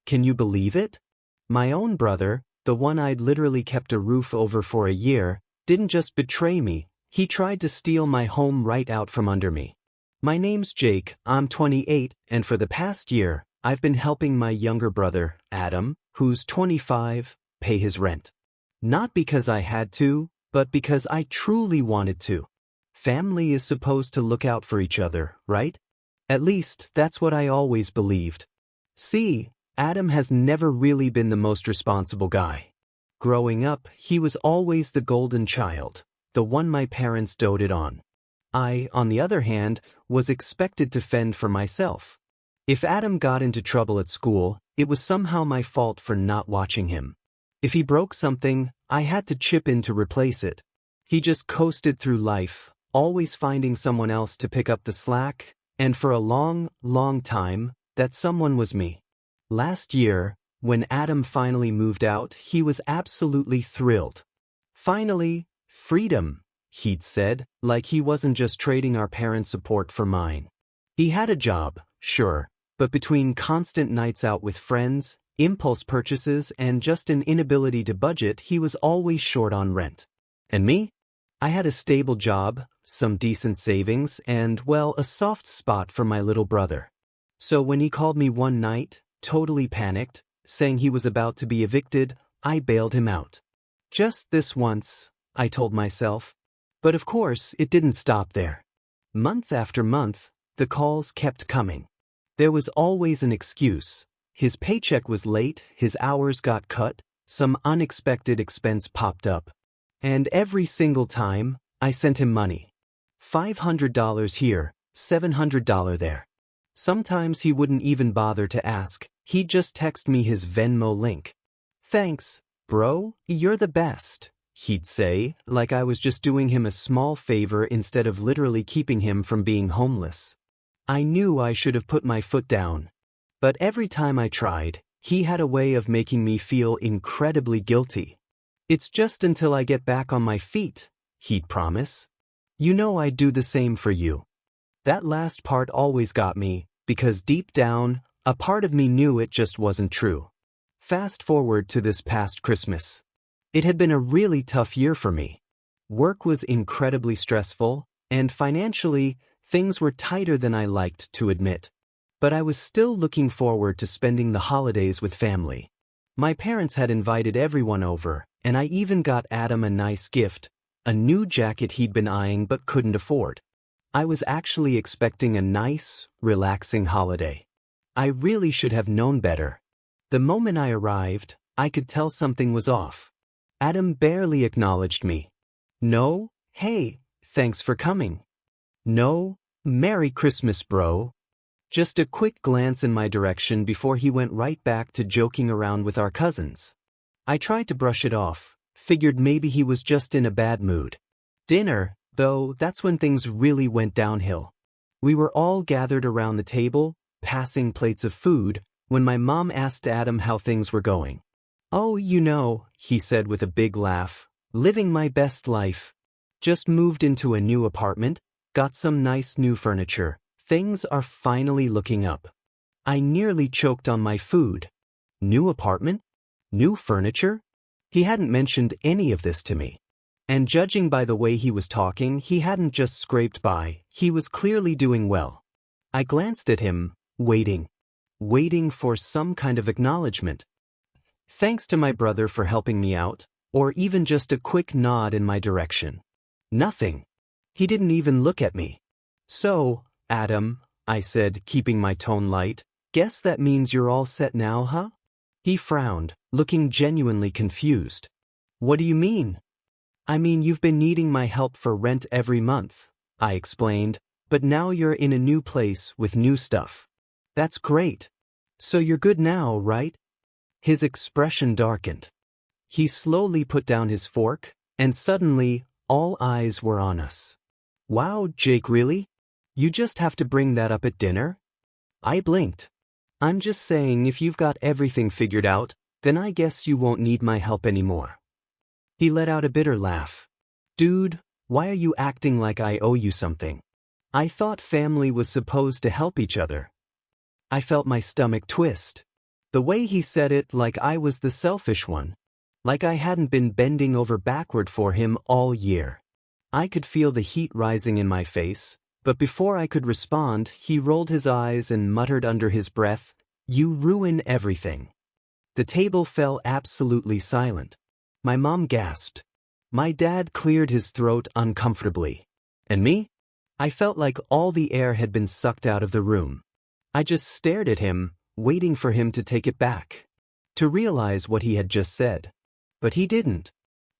Can you believe it? My own brother, the one I'd literally kept a roof over for a year, didn't just betray me, he tried to steal my home right out from under me. My name's Jake, I'm 28, and for the past year, I've been helping my younger brother, Adam, who's 25, pay his rent. Not because I had to, but because I truly wanted to. Family is supposed to look out for each other, right? At least, that's what I always believed. See, Adam has never really been the most responsible guy. Growing up, he was always the golden child, the one my parents doted on. I, on the other hand, was expected to fend for myself. If Adam got into trouble at school, it was somehow my fault for not watching him. If he broke something, I had to chip in to replace it. He just coasted through life, always finding someone else to pick up the slack, and for a long, long time, that someone was me. Last year, when Adam finally moved out, he was absolutely thrilled. Finally, freedom, he'd said, like he wasn't just trading our parents' support for mine. He had a job, sure, but between constant nights out with friends, impulse purchases, and just an inability to budget, he was always short on rent. And me? I had a stable job, some decent savings, and, well, a soft spot for my little brother. So when he called me one night, totally panicked, saying he was about to be evicted, I bailed him out. Just this once, I told myself. But of course, it didn't stop there. Month after month, the calls kept coming. There was always an excuse. His paycheck was late, his hours got cut, some unexpected expense popped up. And every single time, I sent him money. $500 here, $700 there. Sometimes he wouldn't even bother to ask, he'd just text me his Venmo link. "Thanks, bro, you're the best," he'd say, like I was just doing him a small favor instead of literally keeping him from being homeless. I knew I should have put my foot down. But every time I tried, he had a way of making me feel incredibly guilty. "It's just until I get back on my feet," he'd promise. "You know I'd do the same for you." That last part always got me, because deep down, a part of me knew it just wasn't true. Fast forward to this past Christmas. It had been a really tough year for me. Work was incredibly stressful, and financially, things were tighter than I liked to admit. But I was still looking forward to spending the holidays with family. My parents had invited everyone over, and I even got Adam a nice gift, a new jacket he'd been eyeing but couldn't afford. I was actually expecting a nice, relaxing holiday. I really should have known better. The moment I arrived, I could tell something was off. Adam barely acknowledged me. No, "Hey, thanks for coming." No, "Merry Christmas, bro." Just a quick glance in my direction before he went right back to joking around with our cousins. I tried to brush it off, figured maybe he was just in a bad mood. Dinner, though, that's when things really went downhill. We were all gathered around the table, passing plates of food, when my mom asked Adam how things were going. "Oh, you know," he said with a big laugh, "living my best life. Just moved into a new apartment, got some nice new furniture. Things are finally looking up." I nearly choked on my food. New apartment? New furniture? He hadn't mentioned any of this to me. And judging by the way he was talking, he hadn't just scraped by, he was clearly doing well. I glanced at him, waiting for some kind of acknowledgement. Thanks to my brother for helping me out, or even just a quick nod in my direction. Nothing. He didn't even look at me. "So, Adam," I said, keeping my tone light, "guess that means you're all set now, huh?" He frowned, looking genuinely confused. "What do you mean?" "I mean, you've been needing my help for rent every month," I explained, "but now you're in a new place with new stuff." "That's great. So you're good now, right?" His expression darkened. He slowly put down his fork, and suddenly, all eyes were on us. "Wow, Jake, really? You just have to bring that up at dinner?" I blinked. "I'm just saying, if you've got everything figured out, then I guess you won't need my help anymore." He let out a bitter laugh. "Dude, why are you acting like I owe you something? I thought family was supposed to help each other." I felt my stomach twist. The way he said it, like I was the selfish one. Like I hadn't been bending over backward for him all year. I could feel the heat rising in my face, but before I could respond, he rolled his eyes and muttered under his breath, "You ruin everything." The table fell absolutely silent. My mom gasped. My dad cleared his throat uncomfortably. And me? I felt like all the air had been sucked out of the room. I just stared at him, waiting for him to take it back, to realize what he had just said. But he didn't.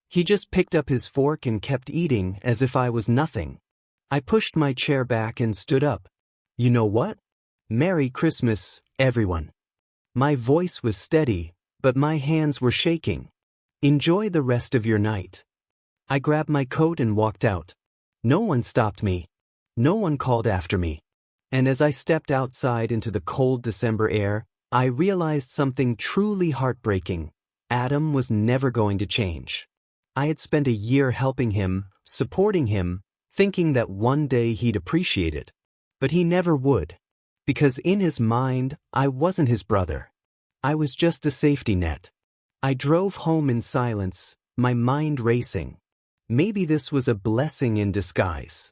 He just picked up his fork and kept eating as if I was nothing. I pushed my chair back and stood up. You know what? Merry Christmas, everyone. My voice was steady, but my hands were shaking. Enjoy the rest of your night. I grabbed my coat and walked out. No one stopped me. No one called after me. And as I stepped outside into the cold December air, I realized something truly heartbreaking. Adam was never going to change. I had spent a year helping him, supporting him, thinking that one day he'd appreciate it. But he never would. Because in his mind, I wasn't his brother. I was just a safety net. I drove home in silence, my mind racing. Maybe this was a blessing in disguise.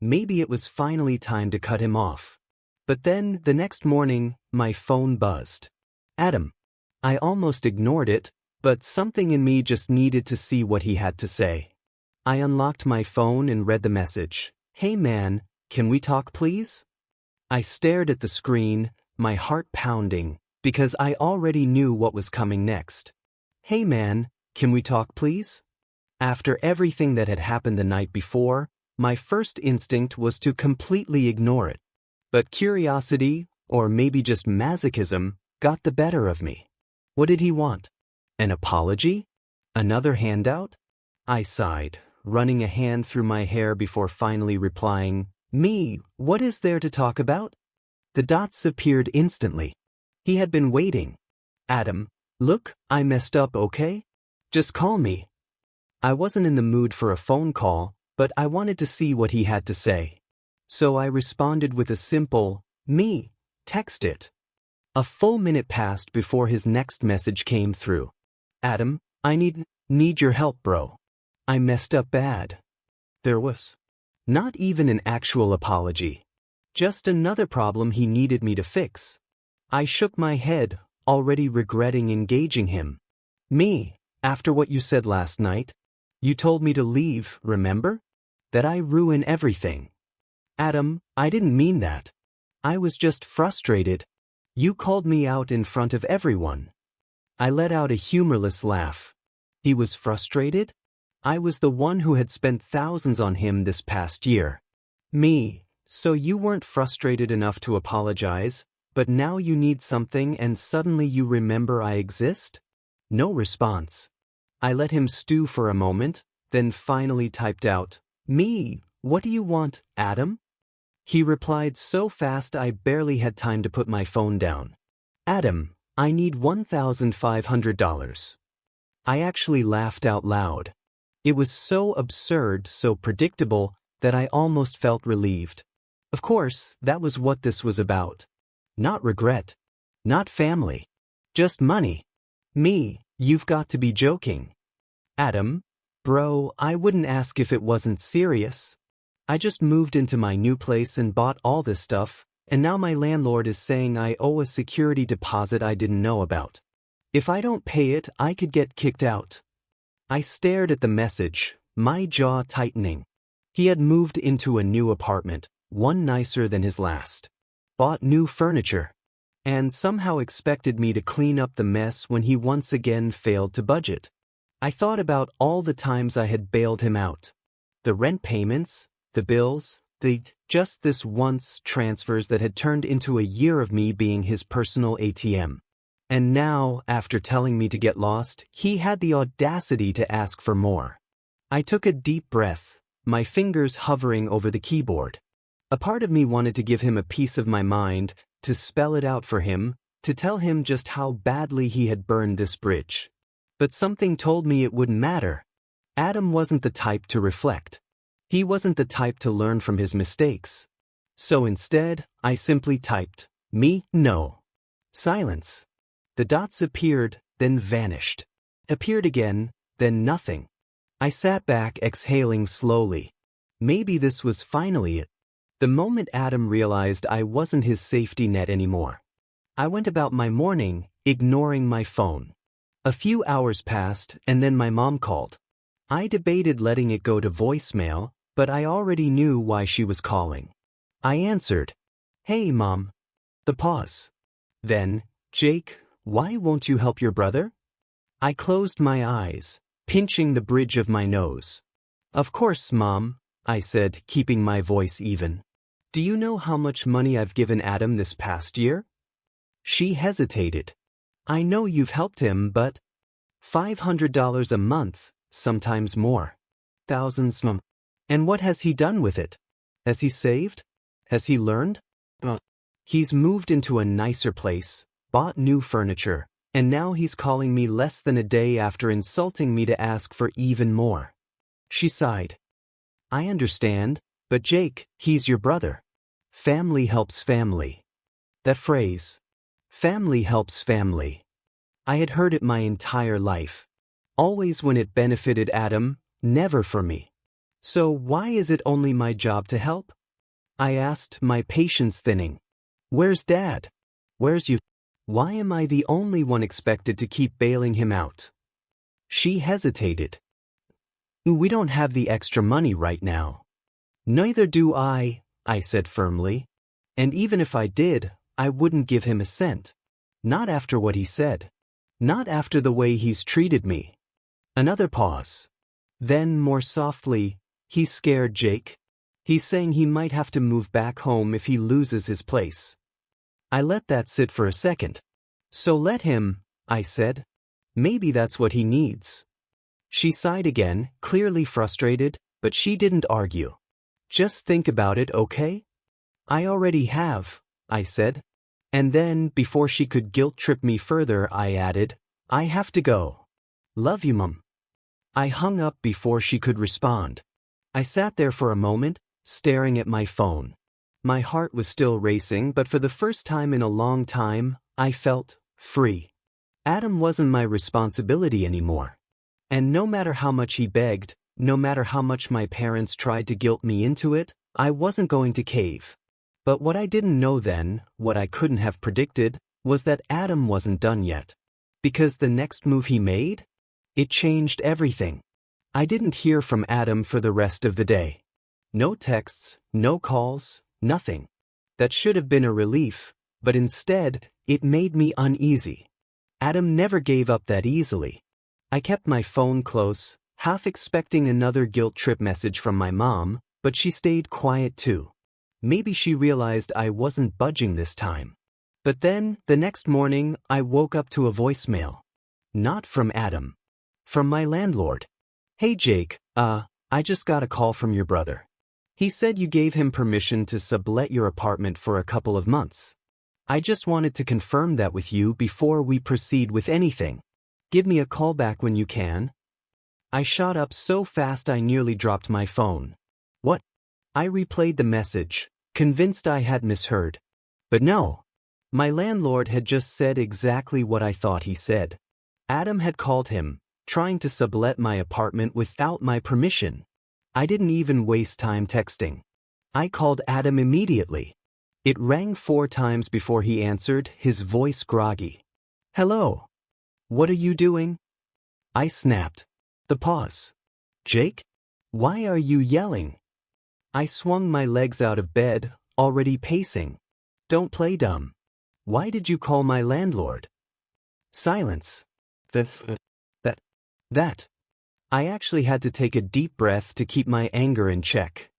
Maybe it was finally time to cut him off. But then, the next morning, my phone buzzed. Adam. I almost ignored it, but something in me just needed to see what he had to say. I unlocked my phone and read the message. Hey man, can we talk please? I stared at the screen, my heart pounding, because I already knew what was coming next. Hey man, can we talk please? After everything that had happened the night before, my first instinct was to completely ignore it. But curiosity, or maybe just masochism, got the better of me. What did he want? An apology? Another handout? I sighed, running a hand through my hair before finally replying, Me, what is there to talk about? The dots appeared instantly. He had been waiting. Adam, look, I messed up, okay? Just call me. I wasn't in the mood for a phone call, but I wanted to see what he had to say. So I responded with a simple, me, text it. A full minute passed before his next message came through. Adam, I need your help, bro. I messed up bad. There was not even an actual apology. Just another problem he needed me to fix. I shook my head, already regretting engaging him. Me, after what you said last night. You told me to leave, remember? That I ruin everything. Adam, I didn't mean that. I was just frustrated. You called me out in front of everyone. I let out a humorless laugh. He was frustrated? I was the one who had spent thousands on him this past year. Me, so you weren't frustrated enough to apologize, but now you need something and suddenly you remember I exist? No response. I let him stew for a moment, then finally typed out, Me, what do you want, Adam? He replied so fast I barely had time to put my phone down. Adam, I need $1,500. I actually laughed out loud. It was so absurd, so predictable, that I almost felt relieved. Of course, that was what this was about. Not regret. Not family. Just money. Me, you've got to be joking. Adam, bro, I wouldn't ask if it wasn't serious. I just moved into my new place and bought all this stuff, and now my landlord is saying I owe a security deposit I didn't know about. If I don't pay it, I could get kicked out. I stared at the message, my jaw tightening. He had moved into a new apartment, one nicer than his last. Bought new furniture. And somehow expected me to clean up the mess when he once again failed to budget. I thought about all the times I had bailed him out. The rent payments, the bills, the just this once transfers that had turned into a year of me being his personal ATM. And now, after telling me to get lost, he had the audacity to ask for more. I took a deep breath, my fingers hovering over the keyboard. A part of me wanted to give him a piece of my mind, to spell it out for him, to tell him just how badly he had burned this bridge. But something told me it wouldn't matter. Adam wasn't the type to reflect. He wasn't the type to learn from his mistakes. So instead, I simply typed, me, no. Silence. The dots appeared, then vanished. Appeared again, then nothing. I sat back, exhaling slowly. Maybe this was finally it. The moment Adam realized I wasn't his safety net anymore. I went about my morning, ignoring my phone. A few hours passed, and then my mom called. I debated letting it go to voicemail, but I already knew why she was calling. I answered, "Hey, Mom." The pause. Then, "Jake, why won't you help your brother?" I closed my eyes, pinching the bridge of my nose. "Of course, Mom," I said, keeping my voice even. "Do you know how much money I've given Adam this past year?" She hesitated. "I know you've helped him, but $500 a month, sometimes more. Thousands, Mom. And what has he done with it? Has he saved? Has he learned? He's moved into a nicer place, bought new furniture, and now he's calling me less than a day after insulting me to ask for even more." She sighed. "I understand, but Jake, he's your brother. Family helps family." That phrase, family helps family. I had heard it my entire life. Always when it benefited Adam, never for me. So why is it only my job to help? I asked, my patience thinning. "Where's Dad? Where's you? Why am I the only one expected to keep bailing him out?" She hesitated. "We don't have the extra money right now." "Neither do I," I said firmly. "And even if I did, I wouldn't give him a cent. Not after what he said. Not after the way he's treated me." Another pause. Then, more softly, "He's scared, Jake. He's saying he might have to move back home if he loses his place." I let that sit for a second. "So let him," I said. "Maybe that's what he needs." She sighed again, clearly frustrated, but she didn't argue. "Just think about it, okay?" "I already have," I said. And then, before she could guilt-trip me further, I added, "I have to go. Love you, Mom." I hung up before she could respond. I sat there for a moment, staring at my phone. My heart was still racing, but for the first time in a long time, I felt free. Adam wasn't my responsibility anymore. And no matter how much he begged, no matter how much my parents tried to guilt me into it, I wasn't going to cave. But what I didn't know then, what I couldn't have predicted, was that Adam wasn't done yet. Because the next move he made? It changed everything. I didn't hear from Adam for the rest of the day. No texts, no calls, nothing. That should have been a relief, but instead, it made me uneasy. Adam never gave up that easily. I kept my phone close, half expecting another guilt trip message from my mom, but she stayed quiet too. Maybe she realized I wasn't budging this time. But then, the next morning, I woke up to a voicemail. Not from Adam. From my landlord. "Hey Jake, I just got a call from your brother. He said you gave him permission to sublet your apartment for a couple of months. I just wanted to confirm that with you before we proceed with anything. Give me a call back when you can." I shot up so fast I nearly dropped my phone. "What?" I replayed the message, convinced I had misheard. But no. My landlord had just said exactly what I thought he said. Adam had called him, trying to sublet my apartment without my permission. I didn't even waste time texting. I called Adam immediately. It rang 4 times before he answered, his voice groggy. "Hello. What are you doing?" I snapped. The pause. "Jake? Why are you yelling?" I swung my legs out of bed, already pacing. "Don't play dumb. Why did you call my landlord?" Silence. That. I actually had to take a deep breath to keep my anger in check.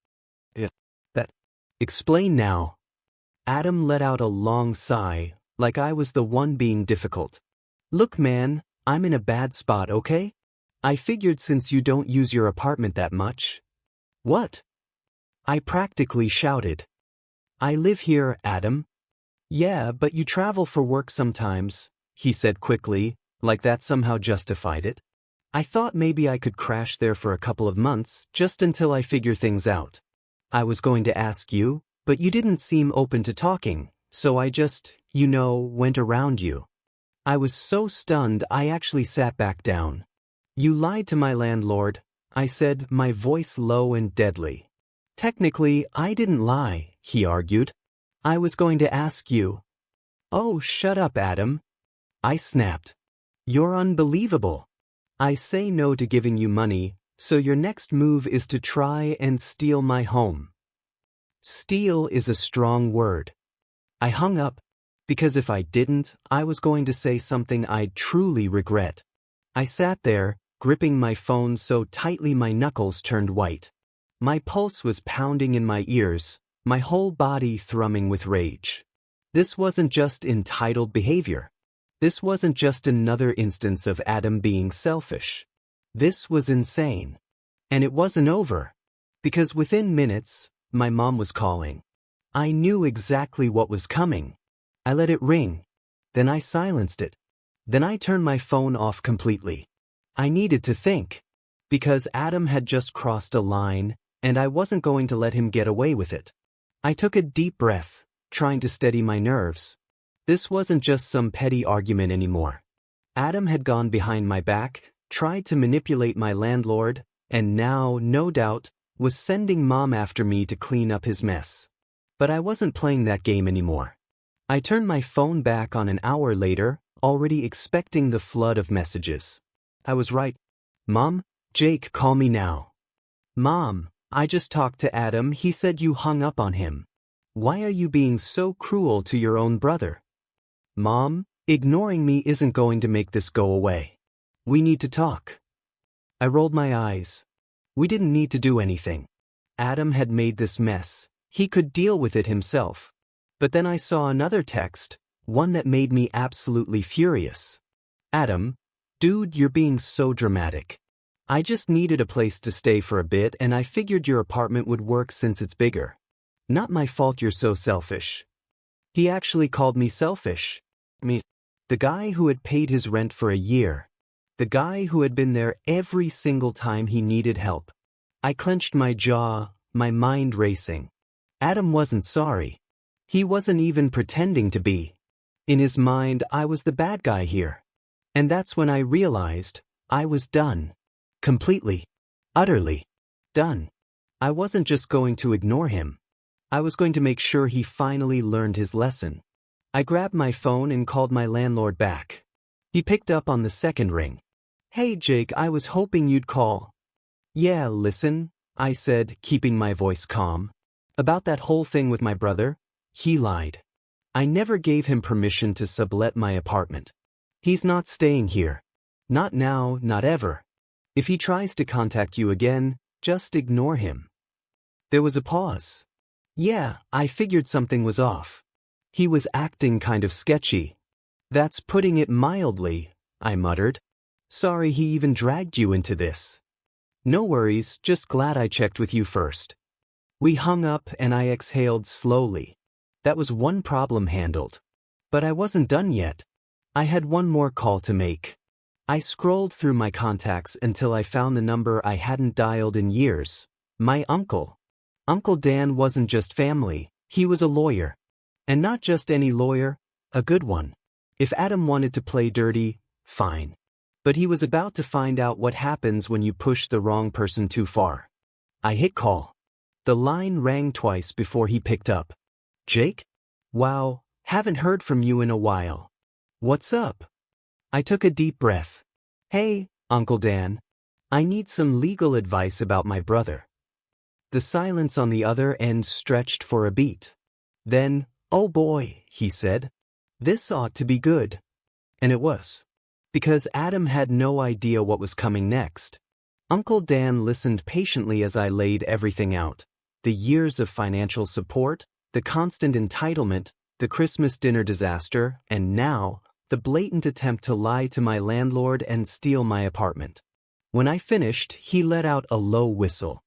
That. Explain now. Adam let out a long sigh, like I was the one being difficult. "Look, man, I'm in a bad spot, okay? I figured since you don't use your apartment that much." "What?" I practically shouted. "I live here, Adam." "Yeah, but you travel for work sometimes," he said quickly, like that somehow justified it. "I thought maybe I could crash there for a couple of months, just until I figure things out. I was going to ask you, but you didn't seem open to talking, so I just, went around you." I was so stunned I actually sat back down. "You lied to my landlord," I said, my voice low and deadly. "Technically, I didn't lie," he argued. "I was going to ask you." "Oh, shut up, Adam," I snapped. "You're unbelievable. I say no to giving you money, so your next move is to try and steal my home." Steal is a strong word. I hung up, because if I didn't, I was going to say something I'd truly regret. I sat there, gripping my phone so tightly my knuckles turned white. My pulse was pounding in my ears, my whole body thrumming with rage. This wasn't just entitled behavior. This wasn't just another instance of Adam being selfish. This was insane. And it wasn't over. Because within minutes, my mom was calling. I knew exactly what was coming. I let it ring. Then I silenced it. Then I turned my phone off completely. I needed to think. Because Adam had just crossed a line, and I wasn't going to let him get away with it. I took a deep breath, trying to steady my nerves. This wasn't just some petty argument anymore. Adam had gone behind my back, tried to manipulate my landlord, and now, no doubt, was sending Mom after me to clean up his mess. But I wasn't playing that game anymore. I turned my phone back on an hour later, already expecting the flood of messages. I was right. "Mom, Jake, call me now." "Mom, I just talked to Adam, he said you hung up on him. Why are you being so cruel to your own brother?" "Mom, ignoring me isn't going to make this go away. We need to talk." I rolled my eyes. We didn't need to do anything. Adam had made this mess. He could deal with it himself. But then I saw another text, one that made me absolutely furious. "Adam, dude, you're being so dramatic. I just needed a place to stay for a bit and I figured your apartment would work since it's bigger. Not my fault you're so selfish." He actually called me selfish. Me, the guy who had paid his rent for a year. The guy who had been there every single time he needed help. I clenched my jaw, my mind racing. Adam wasn't sorry. He wasn't even pretending to be. In his mind, I was the bad guy here. And that's when I realized I was done. Completely. Utterly. Done. I wasn't just going to ignore him. I was going to make sure he finally learned his lesson. I grabbed my phone and called my landlord back. He picked up on the second ring. "Hey Jake, I was hoping you'd call." "Yeah, listen," I said, keeping my voice calm. "About that whole thing with my brother, he lied. I never gave him permission to sublet my apartment. He's not staying here. Not now, not ever. If he tries to contact you again, just ignore him." There was a pause. "Yeah, I figured something was off. He was acting kind of sketchy." "That's putting it mildly," I muttered. "Sorry he even dragged you into this." "No worries, just glad I checked with you first." We hung up and I exhaled slowly. That was one problem handled. But I wasn't done yet. I had one more call to make. I scrolled through my contacts until I found the number I hadn't dialed in years. My uncle. Uncle Dan wasn't just family, he was a lawyer. And not just any lawyer, a good one. If Adam wanted to play dirty, fine. But he was about to find out what happens when you push the wrong person too far. I hit call. The line rang twice before he picked up. "Jake? Wow, haven't heard from you in a while. What's up?" I took a deep breath. "Hey, Uncle Dan. I need some legal advice about my brother." The silence on the other end stretched for a beat. Then, "Oh boy," he said. "This ought to be good." And it was. Because Adam had no idea what was coming next. Uncle Dan listened patiently as I laid everything out. The years of financial support, the constant entitlement, the Christmas dinner disaster, and now, the blatant attempt to lie to my landlord and steal my apartment. When I finished, he let out a low whistle.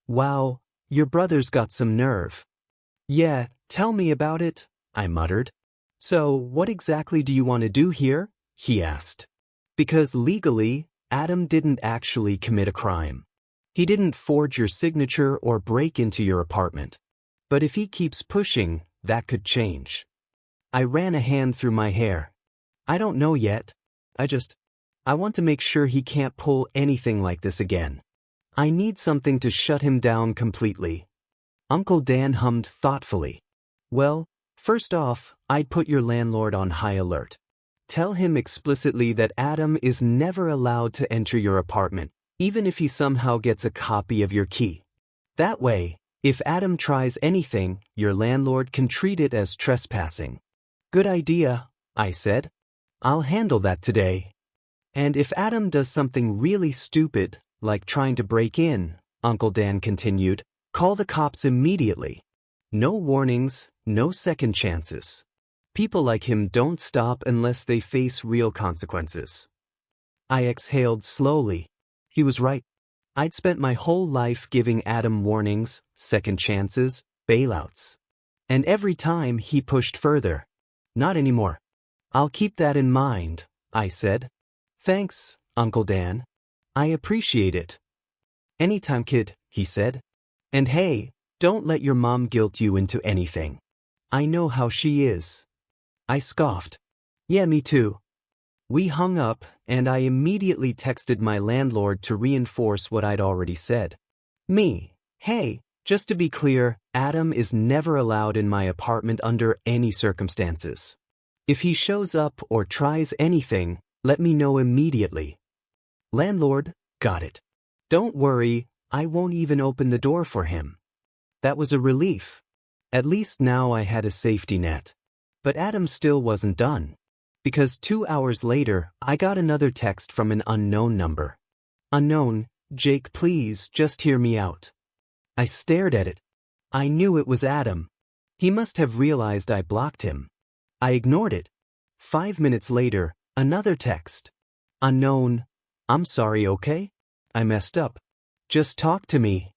"Wow, your brother's got some nerve." "Yeah, tell me about it," I muttered. "So, what exactly do you want to do here?" he asked. Because legally, Adam didn't actually commit a crime. He didn't forge your signature or break into your apartment. But if he keeps pushing, that could change. I ran a hand through my hair. I don't know yet. I want to make sure he can't pull anything like this again. I need something to shut him down completely. Uncle Dan hummed thoughtfully. Well, first off, I'd put your landlord on high alert. Tell him explicitly that Adam is never allowed to enter your apartment, even if he somehow gets a copy of your key. That way, if Adam tries anything, your landlord can treat it as trespassing. Good idea, I said. I'll handle that today. And if Adam does something really stupid, like trying to break in, Uncle Dan continued, call the cops immediately. No warnings, no second chances. People like him don't stop unless they face real consequences. I exhaled slowly. He was right. I'd spent my whole life giving Adam warnings, second chances, bailouts. And every time he pushed further. Not anymore. I'll keep that in mind, I said. Thanks, Uncle Dan. I appreciate it. Anytime, kid, he said. And hey, don't let your mom guilt you into anything. I know how she is. I scoffed. Yeah, me too. We hung up, and I immediately texted my landlord to reinforce what I'd already said. Hey, just to be clear, Adam is never allowed in my apartment under any circumstances. If he shows up or tries anything, let me know immediately. Landlord, got it. Don't worry, I won't even open the door for him. That was a relief. At least now I had a safety net. But Adam still wasn't done. Because 2 hours later, I got another text from an unknown number. Unknown, Jake, please just hear me out. I stared at it. I knew it was Adam. He must have realized I blocked him. I ignored it. 5 minutes later, another text. Unknown, I'm sorry, okay? I messed up. Just talk to me.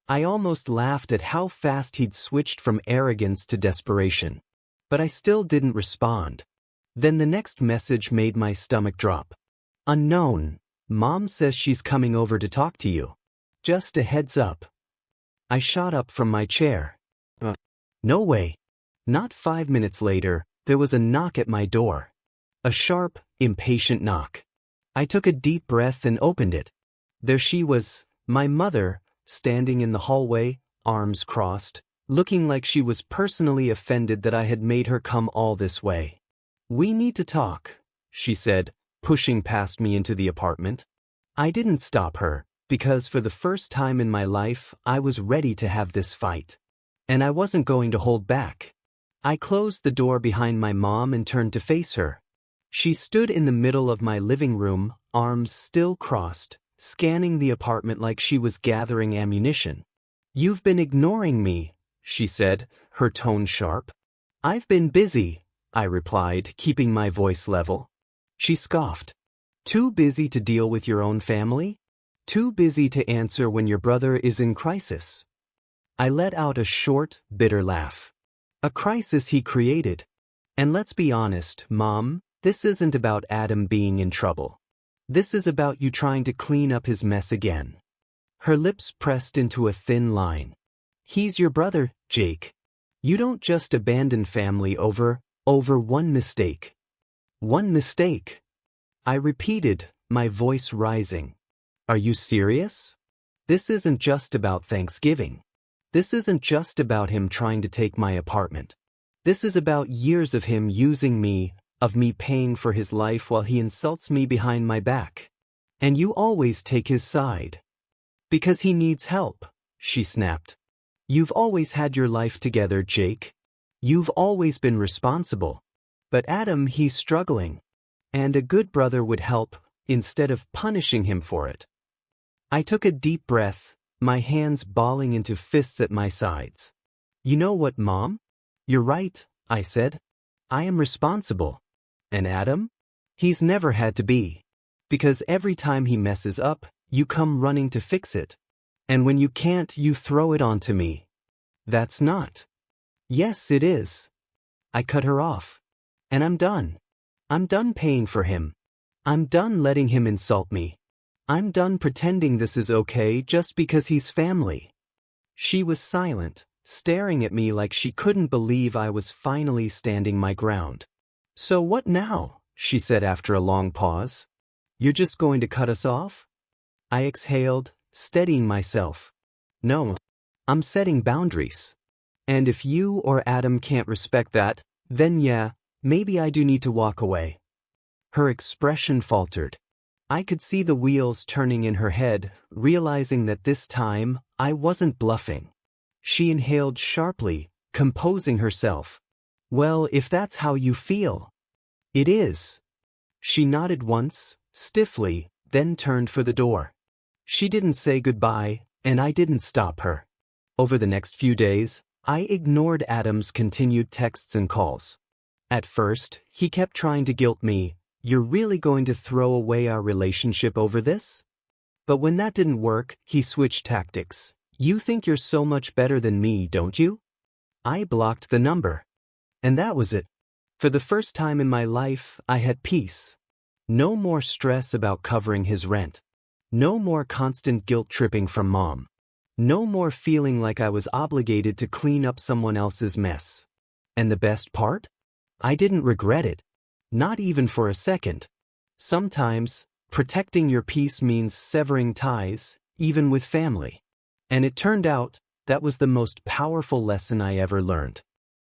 I almost laughed at how fast he'd switched from arrogance to desperation. But I still didn't respond. Then the next message made my stomach drop. Unknown, Mom says she's coming over to talk to you. Just a heads up. I shot up from my chair. No way. Not 5 minutes later, there was a knock at my door. A sharp, impatient knock. I took a deep breath and opened it. There she was, my mother, standing in the hallway, arms crossed, looking like she was personally offended that I had made her come all this way. We need to talk, she said, pushing past me into the apartment. I didn't stop her, because for the first time in my life, I was ready to have this fight. And I wasn't going to hold back. I closed the door behind my mom and turned to face her. She stood in the middle of my living room, arms still crossed, scanning the apartment like she was gathering ammunition. You've been ignoring me, she said, her tone sharp. I've been busy, I replied, keeping my voice level. She scoffed. Too busy to deal with your own family? Too busy to answer when your brother is in crisis? I let out a short, bitter laugh. A crisis he created. And let's be honest, Mom, this isn't about Adam being in trouble. This is about you trying to clean up his mess again. Her lips pressed into a thin line. He's your brother, Jake. You don't just abandon family over one mistake. One mistake. I repeated, my voice rising. Are you serious? This isn't just about Thanksgiving. This isn't just about him trying to take my apartment. This is about years of him using me, of me paying for his life while he insults me behind my back. And you always take his side. Because he needs help, she snapped. You've always had your life together, Jake. You've always been responsible. But Adam, he's struggling. And a good brother would help, instead of punishing him for it. I took a deep breath, my hands balling into fists at my sides. You know what, Mom? You're right, I said. I am responsible. And Adam? He's never had to be. Because every time he messes up, you come running to fix it. And when you can't, you throw it onto me. That's not. Yes, it is. I cut her off. And I'm done. I'm done paying for him. I'm done letting him insult me. I'm done pretending this is okay just because he's family. She was silent, staring at me like she couldn't believe I was finally standing my ground. So what now? she said after a long pause. You're just going to cut us off? I exhaled, steadying myself. No, I'm setting boundaries. And if you or Adam can't respect that, then yeah, maybe I do need to walk away. Her expression faltered. I could see the wheels turning in her head, realizing that this time, I wasn't bluffing. She inhaled sharply, composing herself. Well, if that's how you feel. It is. She nodded once, stiffly, then turned for the door. She didn't say goodbye, and I didn't stop her. Over the next few days, I ignored Adam's continued texts and calls. At first, he kept trying to guilt me. You're really going to throw away our relationship over this? But when that didn't work, he switched tactics. You think you're so much better than me, don't you? I blocked the number. And that was it. For the first time in my life, I had peace. No more stress about covering his rent. No more constant guilt-tripping from Mom. No more feeling like I was obligated to clean up someone else's mess. And the best part? I didn't regret it. Not even for a second. Sometimes, protecting your peace means severing ties, even with family. And it turned out, that was the most powerful lesson I ever learned.